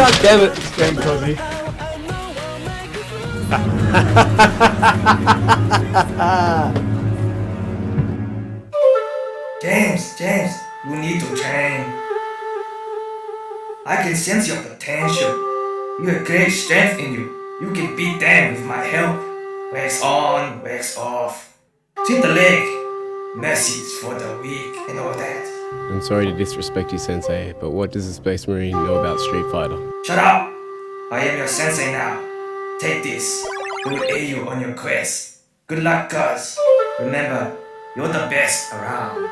Damn it, it's getting cozy. James, you need to train. I can sense your potential. You have great strength in you. You can beat them with my help. Wax on, wax off. Treat the leg. Message for the weak and all that. I'm sorry to disrespect you, Sensei, but what does a Space Marine know about Street Fighter? Shut up! I am your sensei now. Take this. It will aid you on your quest. Good luck, cuz. Remember, you're the best around.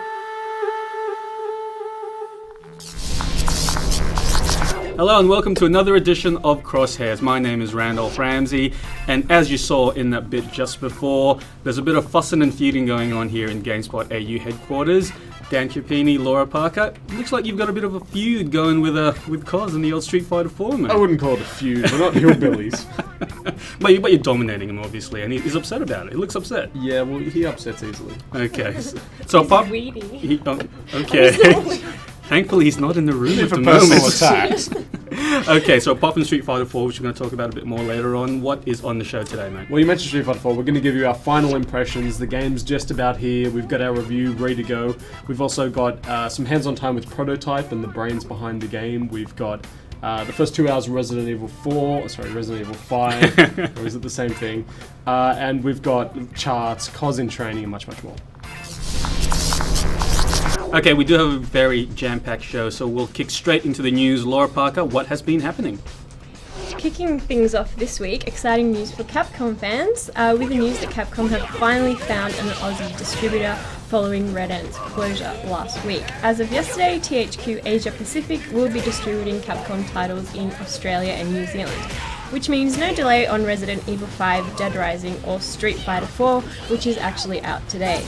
Hello and welcome to another edition of Crosshairs. My name is Randolph Ramsey, and as you saw in that bit just before, there's a bit of fussing and feuding going on here in GameSpot AU headquarters. Dan Chiappini, Laura Parker. Looks like you've got a bit of a feud going with Cos in the old Street Fighter 4, mate. I wouldn't call it a feud. We're not hillbillies. but you're dominating him, obviously, and he's upset about it. He looks upset. Yeah, well, he upsets easily. Okay. So apart... Okay. Thankfully, he's not in the room at the moment. Attacks. Okay, so apart from Street Fighter 4, which we're going to talk about a bit more later on, what is on the show today, mate? Well, you mentioned Street Fighter 4. We're going to give you our final impressions. The game's just about here. We've got our review ready to go. We've also got some hands-on time with Prototype and the brains behind the game. We've got the first 2 hours of Resident Evil 5, or is it the same thing? And we've got charts, Cos in training, and much, much more. Okay, we do have a very jam-packed show, so we'll kick straight into the news. Laura Parker, what has been happening? Kicking things off this week, exciting news for Capcom fans, with the news that Capcom have finally found an Aussie distributor following Red Ant's closure last week. As of yesterday, THQ Asia Pacific will be distributing Capcom titles in Australia and New Zealand, which means no delay on Resident Evil 5, Dead Rising or Street Fighter 4, which is actually out today.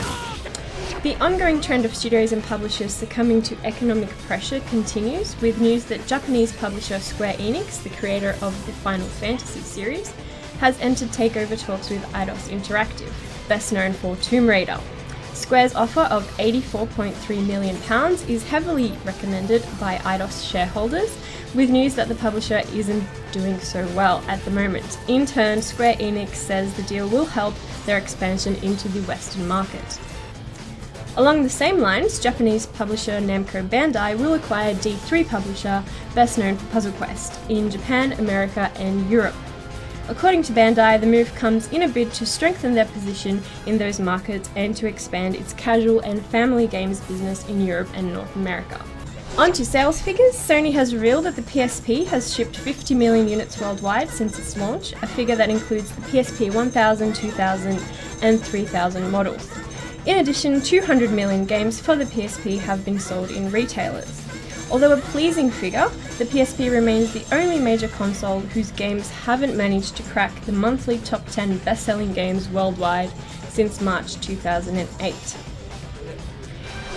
The ongoing trend of studios and publishers succumbing to economic pressure continues, with news that Japanese publisher Square Enix, the creator of the Final Fantasy series, has entered takeover talks with Eidos Interactive, best known for Tomb Raider. Square's offer of £84.3 million is heavily recommended by Eidos shareholders, with news that the publisher isn't doing so well at the moment. In turn, Square Enix says the deal will help their expansion into the Western market. Along the same lines, Japanese publisher Namco Bandai will acquire D3 publisher, best known for Puzzle Quest, in Japan, America and Europe. According to Bandai, the move comes in a bid to strengthen their position in those markets and to expand its casual and family games business in Europe and North America. On to sales figures, Sony has revealed that the PSP has shipped 50 million units worldwide since its launch, a figure that includes the PSP 1000, 2000 and 3000 models. In addition, 200 million games for the PSP have been sold in retailers. Although a pleasing figure, the PSP remains the only major console whose games haven't managed to crack the monthly top 10 best-selling games worldwide since March 2008.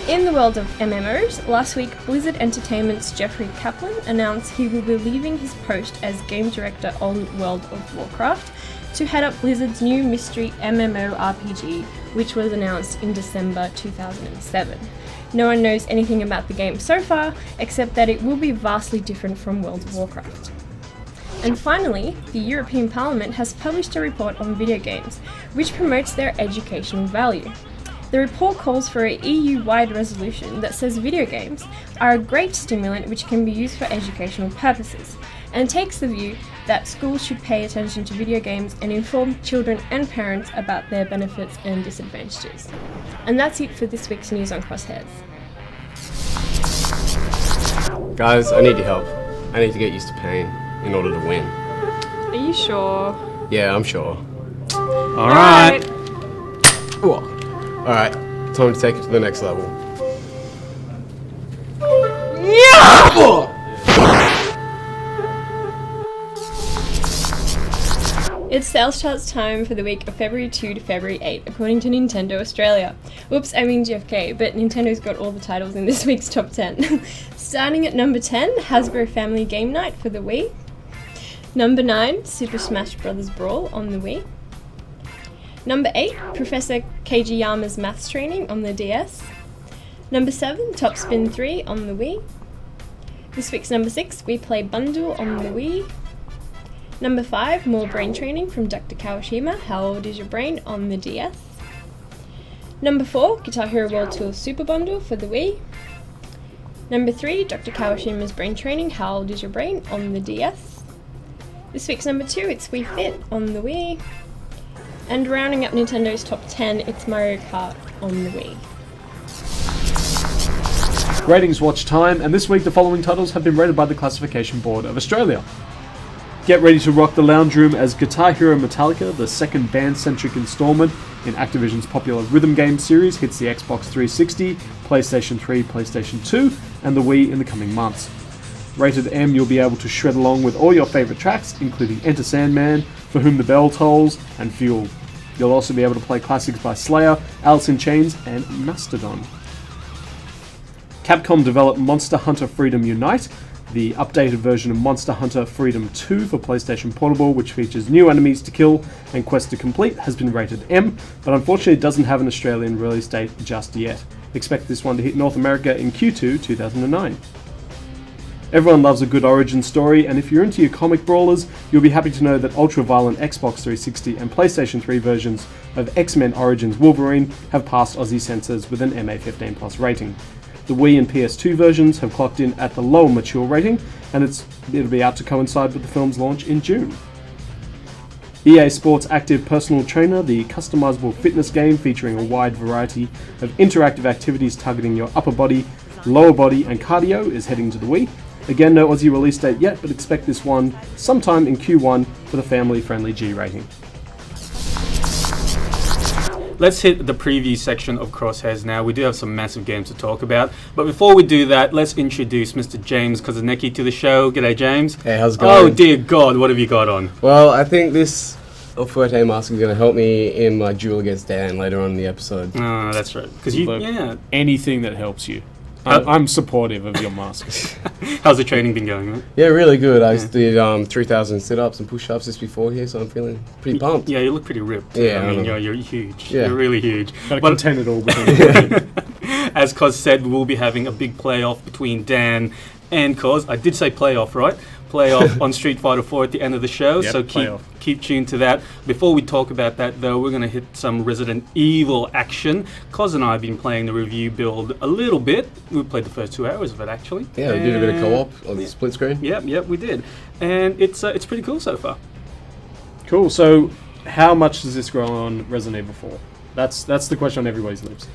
In the world of MMOs, last week Blizzard Entertainment's Jeffrey Kaplan announced he will be leaving his post as game director on World of Warcraft to head up Blizzard's new mystery MMORPG, which was announced in December 2007. No one knows anything about the game so far, except that it will be vastly different from World of Warcraft. And finally, the European Parliament has published a report on video games, which promotes their educational value. The report calls for an EU-wide resolution that says video games are a great stimulant which can be used for educational purposes, and takes the view that schools should pay attention to video games and inform children and parents about their benefits and disadvantages. And that's it for this week's news on Crosshairs. Guys, I need your help. I need to get used to pain in order to win. Are you sure? Yeah, I'm sure. Alright. Alright, time to take it to the next level. It's sales charts time for the week of February 2 to February 8, according to Nintendo Australia. Oops, I mean GFK, but Nintendo's got all the titles in this week's top 10. Starting at number 10, Hasbro Family Game Night for the Wii. Number 9, Super Smash Bros. Brawl on the Wii. Number 8, Professor Kageyama's Maths Training on the DS. Number 7, Top Spin 3 on the Wii. This week's number 6, we play Bundle on the Wii. Number 5, more brain training from Dr. Kawashima, How Old Is Your Brain on the DS. Number 4, Guitar Hero World Tour Super Bundle for the Wii. Number 3, Dr. Kawashima's Brain Training, How Old Is Your Brain on the DS. This week's number 2, it's Wii Fit on the Wii. And rounding up Nintendo's top 10, it's Mario Kart on the Wii. Ratings watch time, and this week the following titles have been rated by the Classification Board of Australia. Get ready to rock the lounge room as Guitar Hero Metallica, the second band-centric installment in Activision's popular rhythm game series, hits the Xbox 360, PlayStation 3, PlayStation 2, and the Wii in the coming months. Rated M, you'll be able to shred along with all your favourite tracks, including Enter Sandman, For Whom the Bell Tolls, and Fuel. You'll also be able to play classics by Slayer, Alice in Chains, and Mastodon. Capcom developed Monster Hunter Freedom Unite, the updated version of Monster Hunter Freedom 2 for PlayStation Portable, which features new enemies to kill and quests to complete, has been rated M, but unfortunately doesn't have an Australian release date just yet. Expect this one to hit North America in Q2 2009. Everyone loves a good origin story, and if you're into your comic brawlers, you'll be happy to know that ultra-violent Xbox 360 and PlayStation 3 versions of X-Men Origins Wolverine have passed Aussie censors with an MA15+ rating. The Wii and PS2 versions have clocked in at the lower mature rating, and it'll be out to coincide with the film's launch in June. EA Sports Active Personal Trainer, the customizable fitness game featuring a wide variety of interactive activities targeting your upper body, lower body, and cardio, is heading to the Wii. Again, no Aussie release date yet, but expect this one sometime in Q1 for the family-friendly G rating. Let's hit the preview section of Crosshairs now. We do have some massive games to talk about. But before we do that, let's introduce Mr. James Kozanecki to the show. G'day, James. Hey, how's it going? Oh, dear God, what have you got on? Well, I think this Fuerte mask is going to help me in my duel against Dan later on in the episode. Oh, that's right. Because Anything that helps you. I'm supportive of your mask. How's the training been going, man? Yeah, really good. I did 3,000 sit-ups and push-ups just before here, so I'm feeling pretty pumped. Yeah, you look pretty ripped. Yeah, I mean, you're huge. Yeah. You're really huge. Got to contain it all within. As Koz said, we will be having a big playoff between Dan and Koz. I did say playoff, right? Playoff on Street Fighter 4 at the end of the show, yep, so keep tuned to that. Before we talk about that, though, we're going to hit some Resident Evil action. Koz and I have been playing the review build a little bit. We played the first 2 hours of it, actually. Yeah, we did a bit of co-op on the split screen. Yep, we did. And it's pretty cool so far. Cool, so how much does this grow on Resident Evil 4? That's the question on everybody's lips.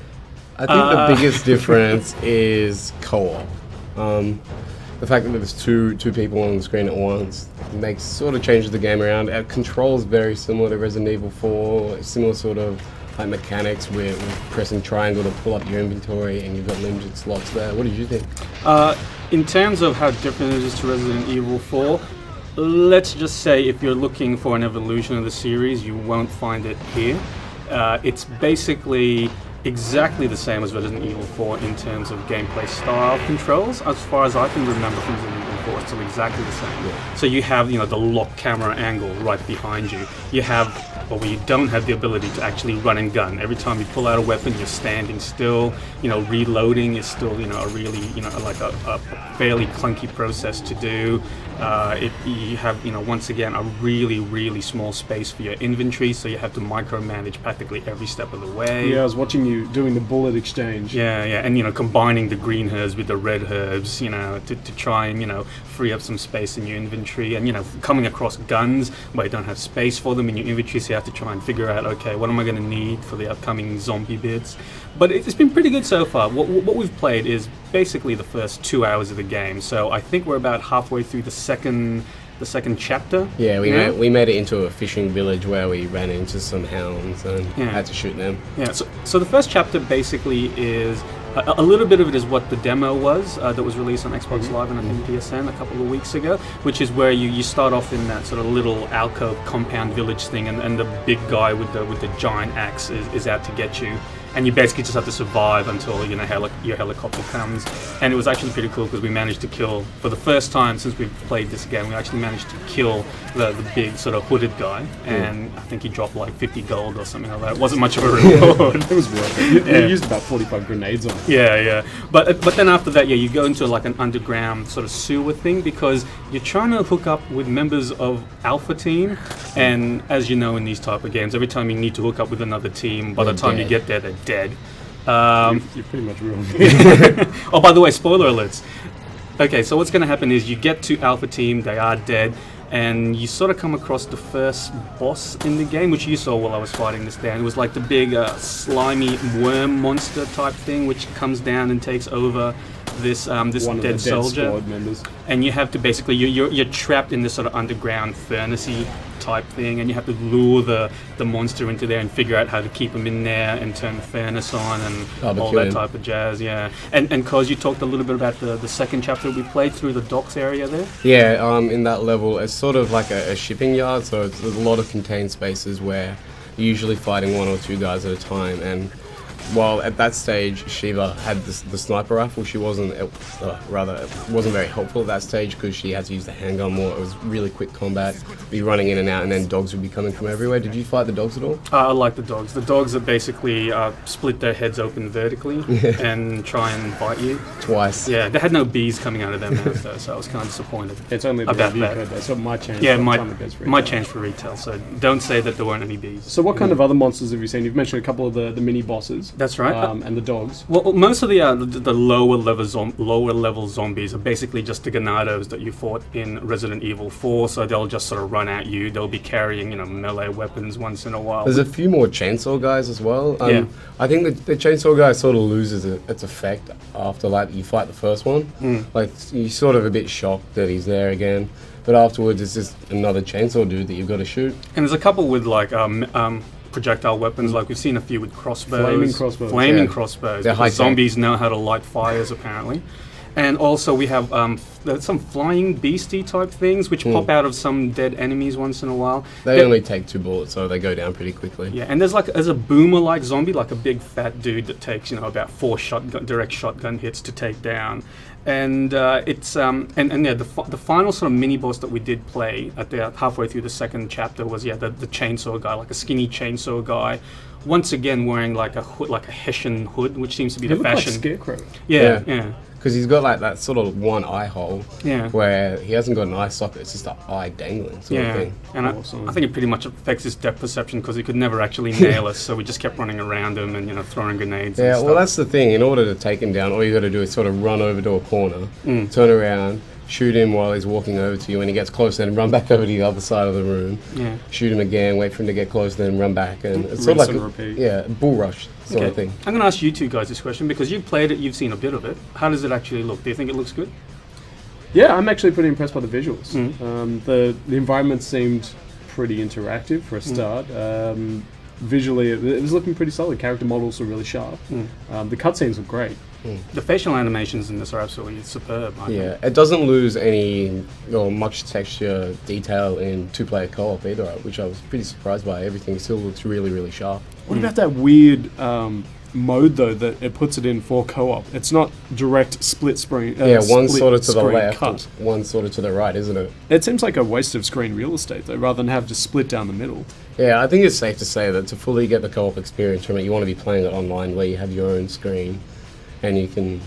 I think the biggest difference is co-op. The fact that there's two people on the screen at once changes the game around. Our control is very similar to Resident Evil 4, similar sort of like mechanics with pressing triangle to pull up your inventory, and you've got limited slots there. What did you think? In terms of how different it is to Resident Evil 4, let's just say if you're looking for an evolution of the series, you won't find it here. It's basically exactly the same as Resident Evil 4 in terms of gameplay style controls. As far as I can remember from Resident Evil 4, it's still exactly the same. Yeah. So you have, the lock camera angle right behind you. You don't have the ability to actually run and gun. Every time you pull out a weapon, you're standing still. Reloading is still, a really, like a fairly clunky process to do. You have, once again, a really, really small space for your inventory, so you have to micromanage practically every step of the way. Yeah, I was watching you doing the bullet exchange. Yeah, and combining the green herbs with the red herbs, to try and free up some space in your inventory, and coming across guns where you don't have space for them in your inventory, so you have to try and figure out, okay, what am I going to need for the upcoming zombie bits? But it's been pretty good so far. What we've played is basically the first 2 hours of the game, so I think we're about halfway through the second chapter. Yeah, we made it into a fishing village where we ran into some hounds and had to shoot them. Yeah, so the first chapter basically is a little bit of it is what the demo was that was released on Xbox Live and I think PSN a couple of weeks ago, which is where you start off in that sort of little alcove compound village thing, and the big guy with the giant axe is out to get you. and you basically just have to survive until your helicopter comes. And it was actually pretty cool because we managed to kill, for the first time since we've played this game, we actually managed to kill the big sort of hooded guy, and I think he dropped like 50 gold or something like that. It wasn't much of a reward. It was worth it. You used about 45 grenades on it. Yeah. But then after that, you go into like an underground sort of sewer thing because you're trying to hook up with members of Alpha Team, and as you know in these type of games, every time you need to hook up with another team, by the time you get there, they're dead. You pretty much ruined it. Oh, by the way, spoiler alerts. Okay, so what's going to happen is you get to Alpha Team, they are dead, and you sort of come across the first boss in the game, which you saw while I was fighting this down. It was like the big slimy worm monster type thing, which comes down and takes over this One dead of the soldier. squad members. And you have to basically, you're trapped in this sort of underground furnace-y type thing, and you have to lure the monster into there and figure out how to keep him in there and turn the furnace on and all that type of jazz, yeah. And Cos, you talked a little bit about the second chapter we played through the docks area there? Yeah, in that level, it's sort of like a shipping yard, so there's a lot of contained spaces where you're usually fighting one or two guys at a time, and while at that stage Shiva had the sniper rifle, she wasn't, it wasn't very helpful at that stage because she had to use the handgun more. It was really quick combat, be running in and out, and then dogs would be coming from everywhere. Did you fight the dogs at all? I like the dogs. The dogs that basically split their heads open vertically and try and bite you. Twice. Yeah, they had no bees coming out of their mouth though, so I was kind of disappointed. It's only the about review that. code though, so it might change. Yeah, by the time it goes retail. might change for retail, so don't say that there weren't any bees. So what kind of other monsters have you seen? You've mentioned a couple of the mini bosses. That's right. And the dogs. Well, most of the lower level zombies are basically just the Ganados that you fought in Resident Evil 4. So they'll just sort of run at you. They'll be carrying melee weapons once in a while. There's a few more chainsaw guys as well. Yeah. I think the chainsaw guy sort of loses its effect after like you fight the first one. Like you're sort of a bit shocked that he's there again, but afterwards it's just another chainsaw dude that you've got to shoot. And there's a couple with like projectile weapons, like we've seen a few with crossbows. Flaming crossbows. They're Because high tech. zombies know how to light fires apparently. And also we have there's some flying beastie type things which pop out of some dead enemies once in a while. They only take 2 bullets, so they go down pretty quickly. Yeah, and there's a boomer like zombie, like a big fat dude that takes about 4 direct shotgun hits to take down. And it's the final sort of mini boss that we did play at the halfway through the second chapter was the chainsaw guy, like a skinny chainsaw guy, once again wearing like a hood, like a Hessian hood, which seems to be They the look fashion. like Scarecrow. Yeah. Because he's got like that sort of one eye hole, Yeah. where he hasn't got an eye socket, it's just an eye dangling sort of thing. And Awesome. I think it pretty much affects his depth perception because he could never actually nail us, so we just kept running around him and throwing grenades. Yeah, and well stuff. that's the thing, in order to take him down, all you got to do is sort of run over to a corner, turn around, shoot him while he's walking over to you. When he gets close, then run back over to the other side of the room, Yeah. shoot him again, wait for him to get close, then run back, and it's sort Rinse of like and repeat. a bull rush sort of thing. I'm going to ask you two guys this question because you've played it, you've seen a bit of it. How does it actually look? Do you think it looks good? Yeah, I'm actually pretty impressed by the visuals. The environment seemed pretty interactive for a start. Visually, it was looking pretty solid. Character models were really sharp. The cutscenes were great. The facial animations in this are absolutely superb. I think. Yeah, it doesn't lose any or much texture detail in 2-player co-op either, which I was pretty surprised by. Everything still looks really, really sharp. What about that weird mode though that it puts it in for co-op? It's not direct split screen. One sort of to the screen left, cut. one sort of to the right, isn't it? It seems like a waste of screen real estate though, rather than have to split down the middle. Yeah, I think it's safe to say that to fully get the co-op experience from it, you want to be playing it online where you have your own screen and you can,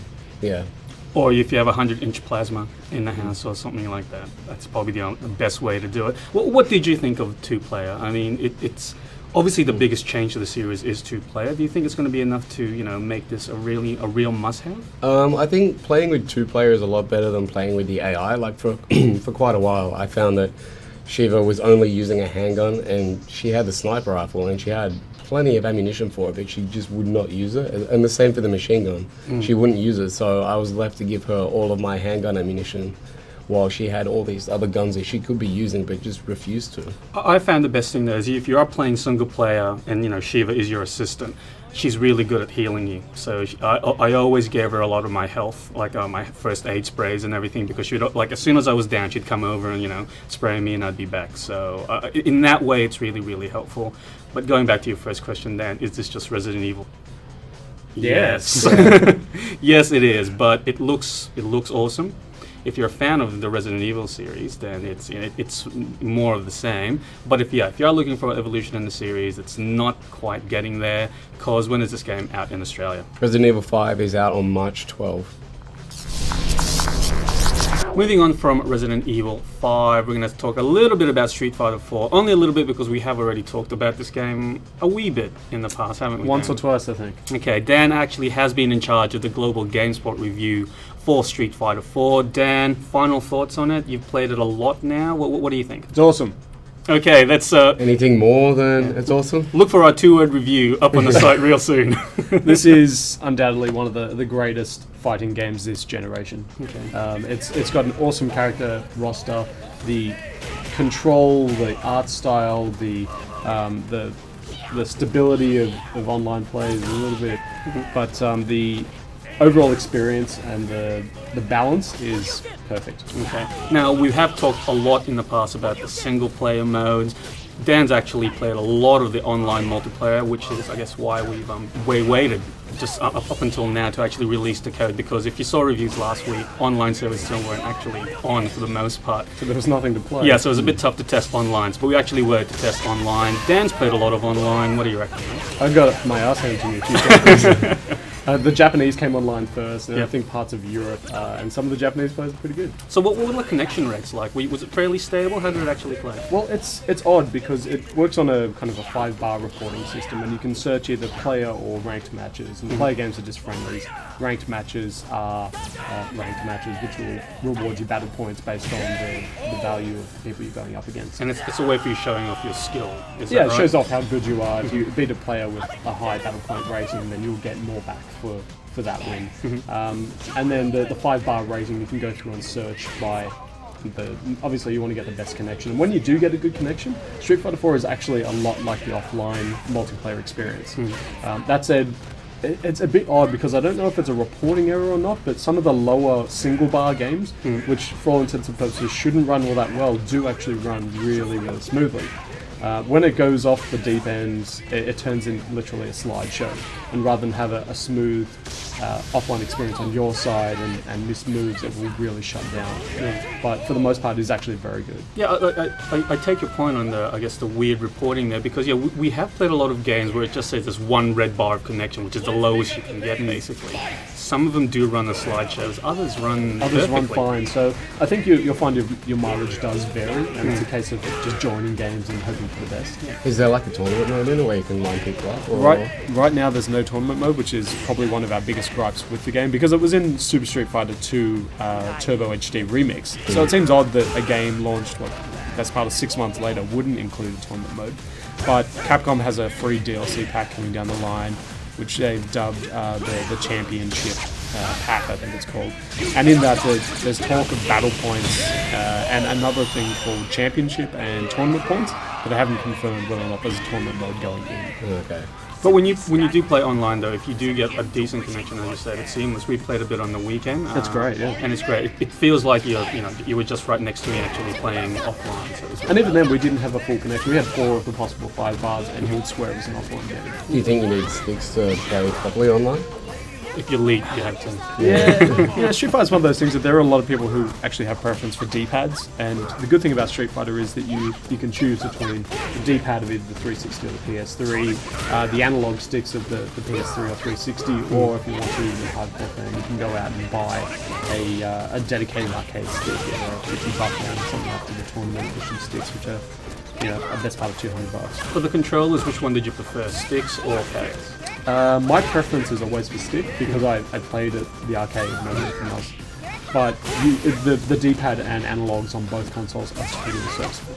Or if you have a 100-inch plasma in the house or something like that. That's probably the best way to do it. What did you think of 2-player? I mean, it's obviously the biggest change to the series is 2-player. Do you think it's going to be enough to make this a real must-have? I think playing with 2-player is a lot better than playing with the AI. Like for for quite a while, I found that Shiva was only using a handgun, and she had the sniper rifle, and she had plenty of ammunition for it, but she just would not use it. And the same for the machine gun. She wouldn't use it, so I was left to give her all of my handgun ammunition, while she had all these other guns that she could be using, but just refused to. I found the best thing though is if you are playing single player and Shiva is your assistant, she's really good at healing you. So I always gave her a lot of my health, like my first aid sprays and everything, because she'd as soon as I was down, she'd come over and spray me and I'd be back. So in that way, it's really, really helpful. But going back to your first question, Dan, is this just Resident Evil? Yes. Yes, it is, but it looks awesome. If you're a fan of the Resident Evil series, then it's more of the same. But if you're looking for evolution in the series, it's not quite getting there. Cause when is this game out in Australia? Resident Evil 5 is out on March 12th. Moving on from Resident Evil 5, we're going to talk a little bit about Street Fighter 4. Only a little bit because we have already talked about this game a wee bit in the past, haven't we? Once Dan? or twice, I think. Okay, Dan actually has been in charge of the global GameSpot review for Street Fighter 4. Dan, final thoughts on it? You've played it a lot now. What do you think? It's awesome. Okay, let's Anything more than it's awesome? look for our 2-word review up on the site real soon. This is undoubtedly one of the greatest fighting games this generation. Okay. It's got an awesome character roster. The control, the art style, the stability of online play is a little bit, but the overall experience and the balance is perfect. Okay. Now, we have talked a lot in the past about the single-player modes. Dan's actually played a lot of the online multiplayer, which is, I guess, why we waited just up until now to actually release the code, because if you saw reviews last week, online servers still weren't actually on for the most part. So there was nothing to play. Yeah, so it was a bit tough to test online, but we actually were to test online. Dan's played a lot of online. What do you reckon? I got my ass handed to me a few times. The Japanese came online first, and Yeah. I think parts of Europe, and some of the Japanese players are pretty good. So what were the connection rates like? Was it fairly stable? How did it actually play? Well, it's odd because it works on a kind of a 5-bar reporting system, and you can search either player or ranked matches. And player games are just friendlies. Ranked matches are ranked matches, which will reward you battle points based on the value of the people you're going up against. And it's a way for you showing off your skill. Is Yeah, that it right? shows off how good you are. If you beat a player with a high battle point rating, then you'll get more back for that win. And then the 5-bar rating you can go through and search by obviously you want to get the best connection. And when you do get a good connection, Street Fighter 4 is actually a lot like the offline multiplayer experience. That said, it's a bit odd because I don't know if it's a reporting error or not, but some of the lower single-bar games, which for all intents and purposes shouldn't run all that well, do actually run really, really smoothly. When it goes off the deep end, it turns into literally a slideshow. And rather than have a smooth offline experience on your side and miss moves, it will really shut down. But for the most part, it's actually very good. Yeah, I take your point on the weird reporting there, because we have played a lot of games where it just says there's one red bar of connection, which is the lowest you can get basically. Some of them do run the slideshows, others run fine. So I think you'll find your mileage does vary, and it's a case of just joining games and hoping for the best. Is there like a tournament mode in it where you can line people up? Or? Right now there's no tournament mode, which is probably one of our biggest gripes with the game, because it was in Super Street Fighter 2 Turbo HD Remix. So it seems odd that a game launched, that's part of 6 months later, wouldn't include a tournament mode. But Capcom has a free DLC pack coming down the line, which they've dubbed the Championship pack, I think it's called. And in that, there's talk of battle points and another thing called Championship and Tournament points, but they haven't confirmed whether or not there's a tournament mode going in. Okay. But when you do play online, though, if you do get a decent connection, as you said, it's seamless. We played a bit on the weekend. That's great, yeah. And it's great. It feels like you were just right next to me actually playing offline. So it's And even then, we didn't have a full connection. We had 4 of the possible 5 bars, and he would swear it was an offline game. Do you think you need sticks to play properly online? if you're elite, you have to. Yeah, Street Fighter is one of those things that there are a lot of people who actually have preference for D-pads, and the good thing about Street Fighter is that you can choose between the D-pad of either the 360 or the PS3, the analog sticks of the PS3 or 360, or if you want to, the hardcore thing, you can go out and buy a dedicated arcade stick or a $50 one, something after the tournament edition sticks, which are a best part of $200. For the controllers, which one did you prefer, sticks or pads? My preference is always for stick because I played at the arcade and everything else. But the D-pad and analogs on both consoles are totally serviceable.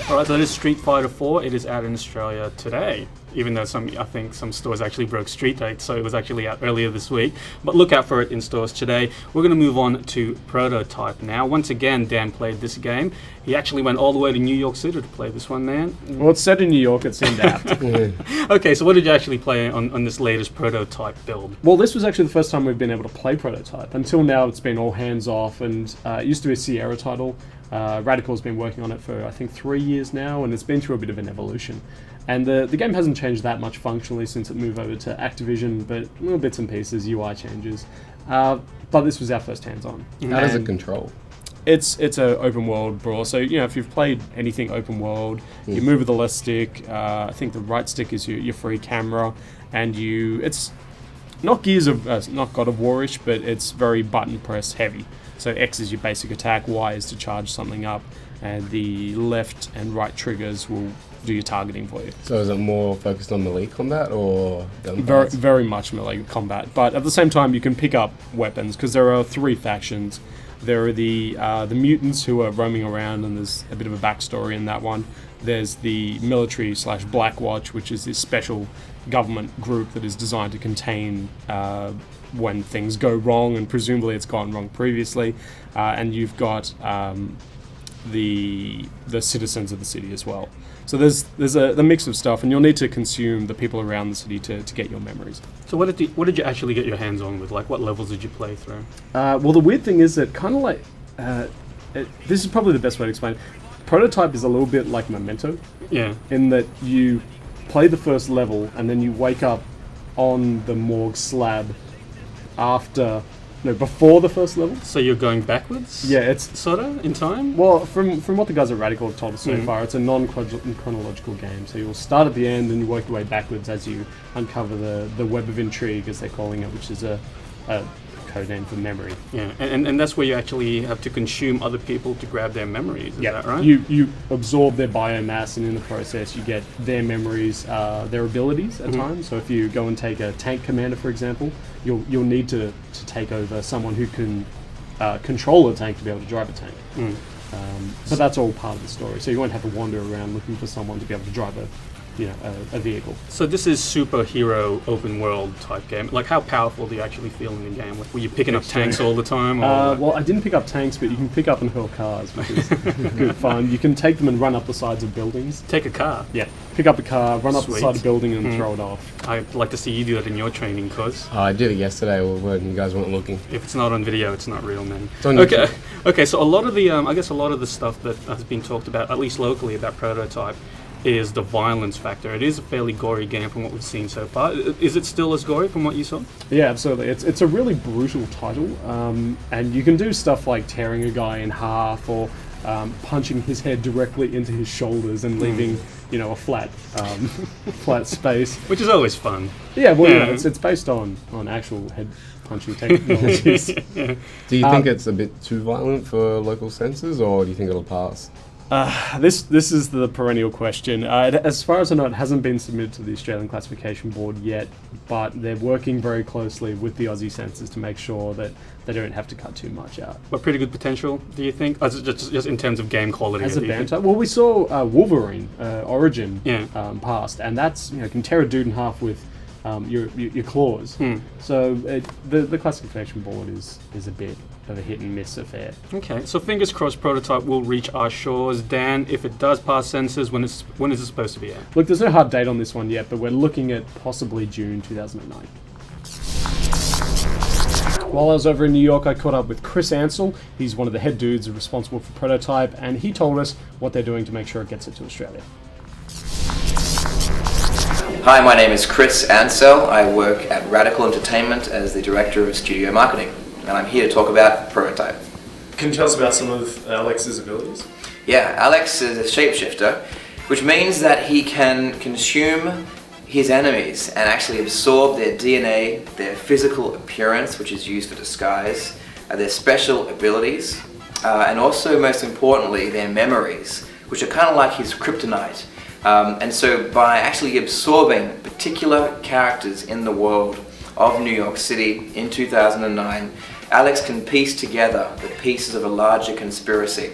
Alright, so that is Street Fighter 4. It is out in Australia today, even though I think some stores actually broke street dates, so it was actually out earlier this week. But look out for it in stores today. We're going to move on to Prototype now. Once again, Dan played this game. He actually went all the way to New York City to play this one, Dan. Well, it's set in New York, it seemed apt. Okay, so what did you actually play on this latest Prototype build? Well, this was actually the first time we've been able to play Prototype. Until now, it's been all hands-off, and it used to be a Sierra title. Radical's been working on it for, I think, 3 years now, and it's been through a bit of an evolution. And the game hasn't changed that much functionally since it moved over to Activision, but little bits and pieces, UI changes. But this was our first hands-on. How does it control? It's an open world brawl. So if you've played anything open world, you move with the left stick. I think the right stick is your free camera, and it's not not God of War-ish, but it's very button press heavy. So X is your basic attack, Y is to charge something up, and the left and right triggers will do your targeting for you. So is it more focused on melee combat or very, very much melee combat, but at the same time you can pick up weapons because there are 3 factions. There are the mutants who are roaming around, and there's a bit of a backstory in that one. There's the military / Blackwatch, which is this special government group that is designed to contain when things go wrong, and presumably it's gone wrong previously. And you've got the citizens of the city as well. So there's a mix of stuff, and you'll need to consume the people around the city to get your memories. So what did you actually get your hands on with? Like, what levels did you play through? Well, the weird thing is that kind of like this is probably the best way to explain it. Prototype is a little bit like Memento. Yeah. In that you play the first level and then you wake up on the morgue slab before the first level. So you're going backwards? Yeah, it's sort of in time? Well, from what the guys at Radical have told us so far, it's a non-chronological game. So you'll start at the end and you work your way backwards as you uncover the web of intrigue, as they're calling it, which is a code name for memory. Yeah, and that's where you actually have to consume other people to grab their memories, is that right? You absorb their biomass, and in the process you get their memories, their abilities at times. So if you go and take a tank commander, for example, you'll need to take over someone who can control a tank to be able to drive a tank. But that's all part of the story. So you won't have to wander around looking for someone to be able to drive a vehicle. So this is superhero open world type game. Like, how powerful do you actually feel in the game? Like, were you picking up tanks all the time? Or well, I didn't pick up tanks, but you can pick up and hurl cars, which is good fun. You can take them and run up the sides of buildings. Take a car? Yeah. Pick up a car, run up the Sweet. side of a building and throw it off. I'd like to see you do that in your training, cuz. I did it yesterday when you guys weren't looking. If it's not on video, it's not real, man. It's on YouTube. Okay, so a lot of the, I guess a lot of the stuff that has been talked about, at least locally, about Prototype, is the violence factor. It is a fairly gory game from what we've seen so far. Is it still as gory from what you saw? Yeah, absolutely. It's a really brutal title, and you can do stuff like tearing a guy in half or punching his head directly into his shoulders and leaving a flat space. Which is always fun. Yeah, well, it's based on actual head punching technologies. Do you think it's a bit too violent for local censors, or do you think it'll pass? This is the perennial question. As far as I know, it hasn't been submitted to the Australian Classification Board yet, but they're working very closely with the Aussie censors to make sure that they don't have to cut too much out. But pretty good potential, do you think? Just in terms of game quality? As a banter? Well, we saw Wolverine Origin passed, and that's can tear a dude in half with your claws. So the Classification Board is a bit of a hit and miss affair. Okay, so fingers crossed Prototype will reach our shores. Dan, if it does pass censors, when is it supposed to be out? Look, there's no hard date on this one yet, but we're looking at possibly June 2009. While I was over in New York, I caught up with Chris Ansell. He's one of the head dudes responsible for Prototype, and he told us what they're doing to make sure it gets it to Australia. Hi, my name is Chris Ansell. I work at Radical Entertainment as the Director of Studio Marketing, and I'm here to talk about Prototype. Can you tell us about some of Alex's abilities? Yeah, Alex is a shapeshifter, which means that he can consume his enemies and actually absorb their DNA, their physical appearance, which is used for disguise, their special abilities, and also, most importantly, their memories, which are kind of like his kryptonite. And so by actually absorbing particular characters in the world of New York City in 2009, Alex can piece together the pieces of a larger conspiracy.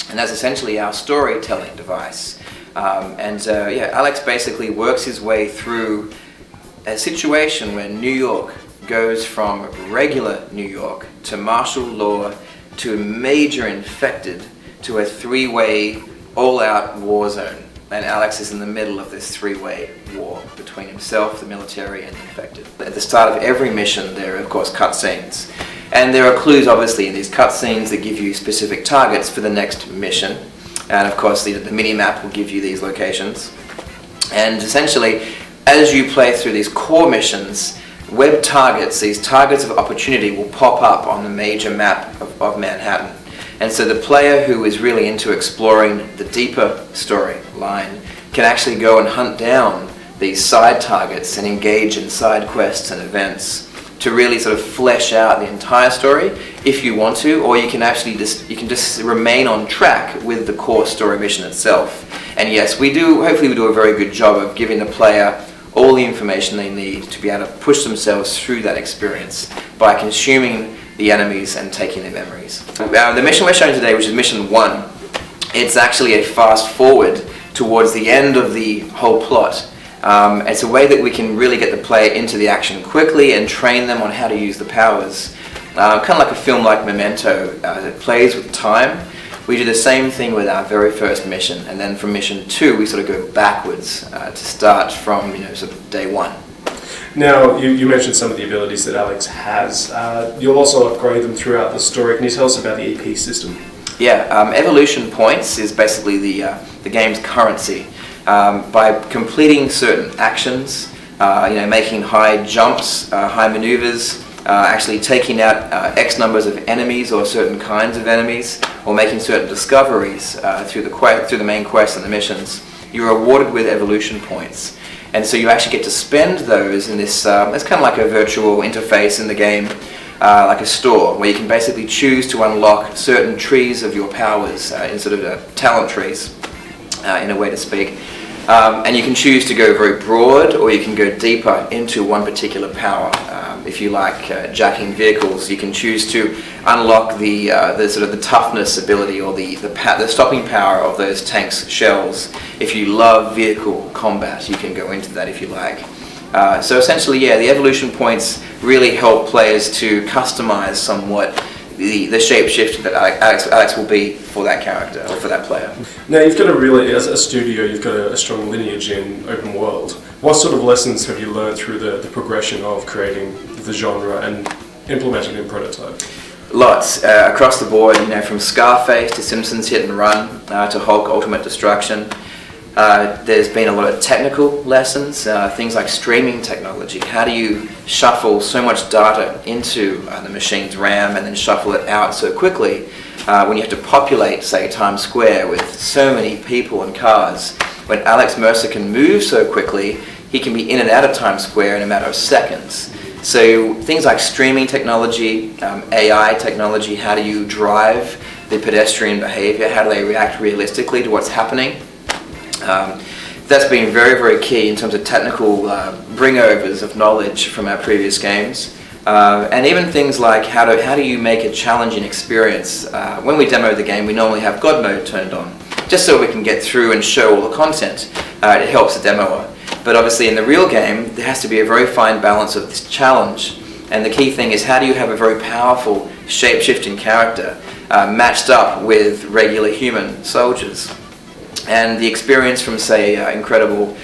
And that's essentially our storytelling device. Alex basically works his way through a situation where New York goes from regular New York to martial law to major infected to a three-way all-out war zone. And Alex is in the middle of this three-way war between himself, the military, and the infected. At the start of every mission, there are, of course, cutscenes. And there are clues, obviously, in these cutscenes that give you specific targets for the next mission. And, of course, the mini-map will give you these locations. And essentially, as you play through these core missions, web targets, these targets of opportunity, will pop up on the major map of Manhattan. And so the player who is really into exploring the deeper storyline can actually go and hunt down these side targets and engage in side quests and events to really sort of flesh out the entire story if you want to, or you can actually just remain on track with the core story mission itself. And yes, hopefully we do a very good job of giving the player all the information they need to be able to push themselves through that experience by consuming the enemies and taking their memories. The mission we're showing today, which is mission 1, it's actually a fast forward towards the end of the whole plot. It's a way that we can really get the player into the action quickly and train them on how to use the powers. Kind of like a film like Memento, it plays with time. We do the same thing with our very first mission, and then from mission 2 we sort of go backwards to start from sort of day 1. Now, you mentioned some of the abilities that Alex has. You'll also upgrade them throughout the story. Can you tell us about the EP system? Yeah, evolution points is basically the game's currency. By completing certain actions, making high jumps, high maneuvers, actually taking out X numbers of enemies or certain kinds of enemies, or making certain discoveries through the main quests and the missions, you're rewarded with evolution points. And so you actually get to spend those in this, it's kind of like a virtual interface in the game, like a store, where you can basically choose to unlock certain trees of your powers, in sort of talent trees, in a way to speak. And you can choose to go very broad, or you can go deeper into one particular power. If you like jacking vehicles, you can choose to unlock the sort of the toughness ability, or the stopping power of those tanks' shells. If you love vehicle combat, you can go into that if you like. So essentially, yeah, the evolution points really help players to customize somewhat the shapeshift that Alex will be for that character, or for that player. Now, you've got as a studio, you've got a strong lineage in open world. What sort of lessons have you learned through the progression of creating the genre and implementing it in prototype? Lots, across the board, from Scarface to Simpsons Hit and Run to Hulk Ultimate Destruction. There's been a lot of technical lessons, things like streaming technology. How do you shuffle so much data into the machine's RAM and then shuffle it out so quickly when you have to populate, say, Times Square with so many people and cars? When Alex Mercer can move so quickly, he can be in and out of Times Square in a matter of seconds. So things like streaming technology, AI technology, how do you drive the pedestrian behavior? How do they react realistically to what's happening? That's been very, very key in terms of technical bringovers of knowledge from our previous games. And even things like how do you make a challenging experience? When we demo the game, we normally have God mode turned on, just so we can get through and show all the content. It helps the demoer. But obviously in the real game, there has to be a very fine balance of this challenge. And the key thing is, how do you have a very powerful shape-shifting character matched up with regular human soldiers? And the experience from, say, the Incredible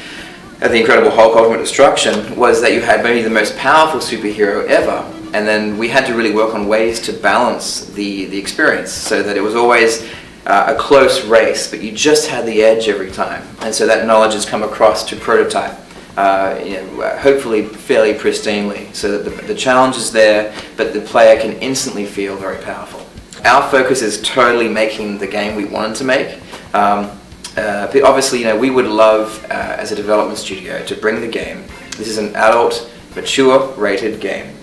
Hulk Ultimate Destruction was that you had maybe the most powerful superhero ever, and then we had to really work on ways to balance the experience so that it was always a close race, but you just had the edge every time. And so that knowledge has come across to prototype, hopefully fairly pristinely, so that the challenge is there, but the player can instantly feel very powerful. Our focus is totally making the game we wanted to make. But obviously, we would love, as a development studio, to bring the game, this is an adult, mature rated game,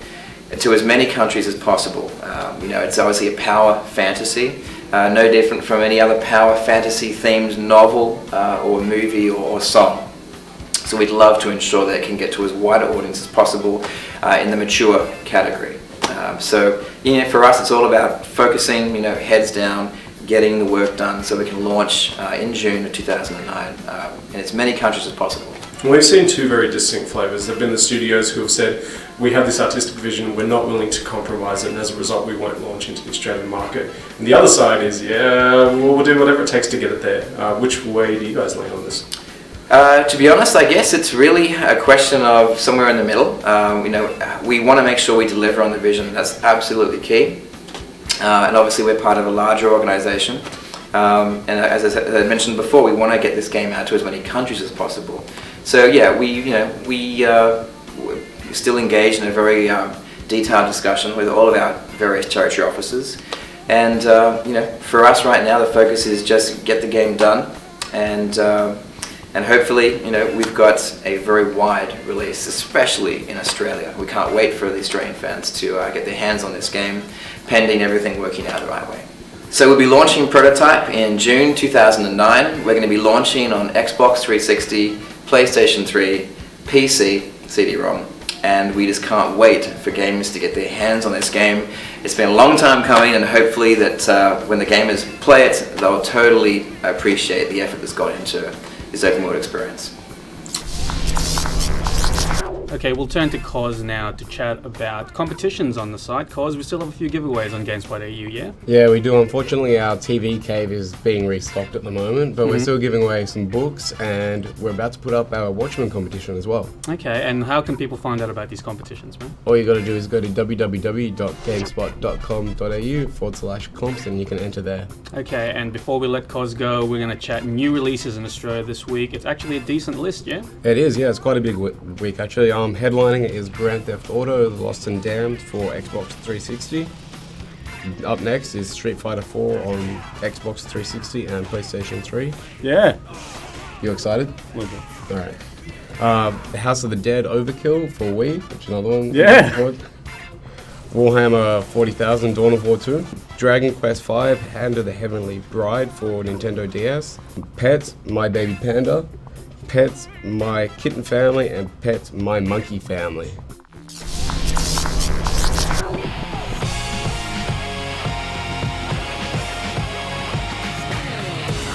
to as many countries as possible. It's obviously a power fantasy, no different from any other power fantasy themed novel or movie or song. So we'd love to ensure that it can get to as wide an audience as possible in the mature category. So for us, it's all about focusing, heads down, getting the work done so we can launch in June of 2009 in as many countries as possible. We've seen two very distinct flavours. There have been the studios who have said, we have this artistic vision, we're not willing to compromise it, and as a result we won't launch into the Australian market. And the other side is, we'll do whatever it takes to get it there. Which way do you guys lean on this? To be honest, I guess it's really a question of somewhere in the middle. We want to make sure we deliver on the vision. That's absolutely key. And obviously we're part of a larger organisation. And as I mentioned before, we want to get this game out to as many countries as possible. So yeah, we're still engaged in a very detailed discussion with all of our various territory officers. And for us right now, the focus is just get the game done, and hopefully, we've got a very wide release, especially in Australia. We can't wait for the Australian fans to get their hands on this game, pending everything working out the right way. So we'll be launching Prototype in June 2009. We're going to be launching on Xbox 360, PlayStation 3, PC, CD-ROM. And we just can't wait for gamers to get their hands on this game. It's been a long time coming, and hopefully that when the gamers play it, they'll totally appreciate the effort that's gone into this open world experience. Okay, we'll turn to Cos now to chat about competitions on the site. Cos, we still have a few giveaways on GameSpot AU, yeah? Yeah, we do. Unfortunately, our TV cave is being restocked at the moment, but we're still giving away some books, and we're about to put up our Watchmen competition as well. Okay, and how can people find out about these competitions, man? All you got to do is go to www.gamespot.com.au/comps, and you can enter there. Okay, and before we let Cos go, we're going to chat new releases in Australia this week. It's actually a decent list, yeah? It is, yeah. It's quite a big week, actually. Headlining is Grand Theft Auto: Lost and Damned for Xbox 360. Up next is Street Fighter 4 on Xbox 360 and PlayStation 3. Yeah. You excited? A little bit. All right. House of the Dead Overkill for Wii, which is another one. Yeah. Warhammer 40,000 Dawn of War 2. Dragon Quest V Hand of the Heavenly Bride for Nintendo DS. Pets My Baby Panda. Pets My Kitten Family, and Pets My Monkey Family. I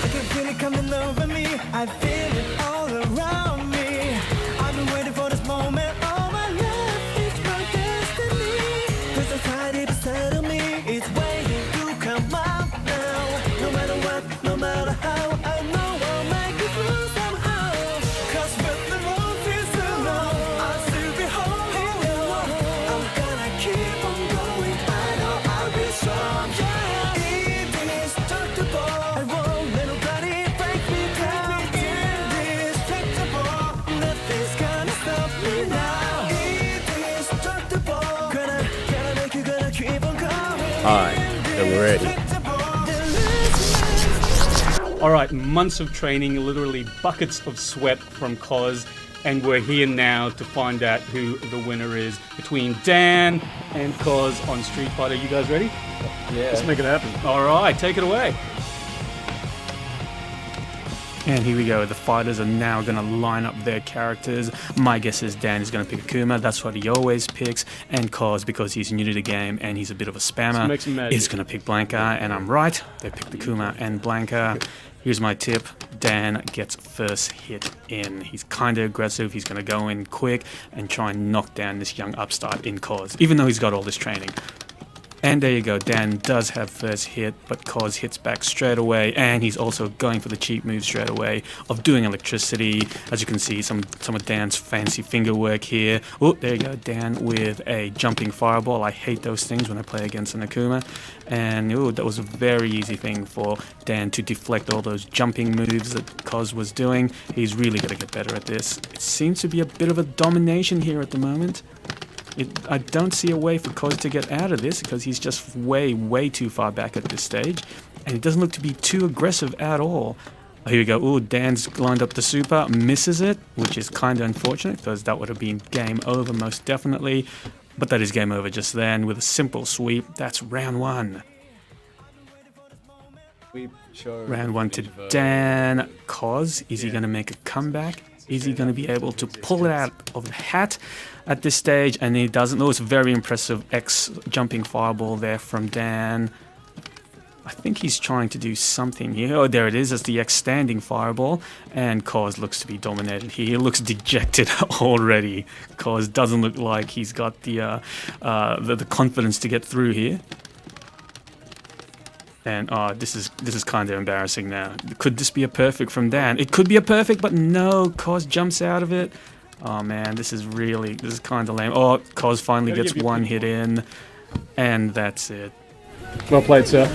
can feel it coming over me. I feel it all around me. I've been waiting for this moment all my life. It's my destiny. There's a tide beside of me. It's waiting to come out now. No matter what, no matter how, I know I'll make it through somehow. 'Cause when the road feels so long, I'll still be holding on. I'm gonna keep on going. I know I'll be strong. Yeah, indestructible. I won't let nobody break me down. Indestructible. Nothing's gonna stop me now. Indestructible. Gonna make you, gonna keep on going. I am ready. All right, months of training, literally buckets of sweat from Cos, and we're here now to find out who the winner is between Dan and Cos on Street Fighter. You guys ready? Yeah. Let's make it happen. All right, take it away. And here we go. The fighters are now going to line up their characters. My guess is Dan is going to pick Akuma. That's what he always picks. And Cos, because he's new to the game and he's a bit of a spammer, Mix and match. is going to pick Blanca. And I'm right. They picked Akuma and Blanca. Here's my tip. Dan gets first hit in. He's kind of aggressive. He's going to go in quick and try and knock down this young upstart in Cos, even though he's got all this training. And there you go, Dan does have first hit, but Cos hits back straight away, and he's also going for the cheap move straight away of doing electricity. As you can see, some of Dan's fancy finger work here. Oh, there you go, Dan with a jumping fireball. I hate those things when I play against an Akuma. And that was a very easy thing for Dan to deflect all those jumping moves that Cos was doing. He's really got to get better at this. It seems to be a bit of a domination here at the moment. I don't see a way for Cos to get out of this because he's just way too far back at this stage, and he doesn't look to be too aggressive at all. Here we go. Ooh, Dan's lined up the super, misses it, which is kind of unfortunate because that would have been game over most definitely. But that is game over just then with a simple sweep. That's round one. Round one to Dan. Cos, is he going to make a comeback? Is he going to be able to pull it out of the hat at this stage? And he doesn't. Oh, it's a very impressive X jumping fireball there from Dan. I think he's trying to do something here. Oh, there it is. That's the X standing fireball. And Cos looks to be dominated here. He looks dejected already. Cos doesn't look like he's got the confidence to get through here. And this is kind of embarrassing now. Could this be a perfect from Dan? It could be a perfect, but no. Cos jumps out of it. Oh man, this is kind of lame. Oh, Cos finally gets one hit in, and that's it. Well played, sir.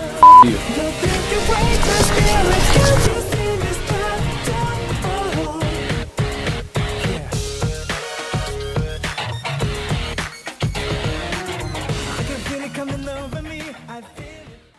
over me. I feel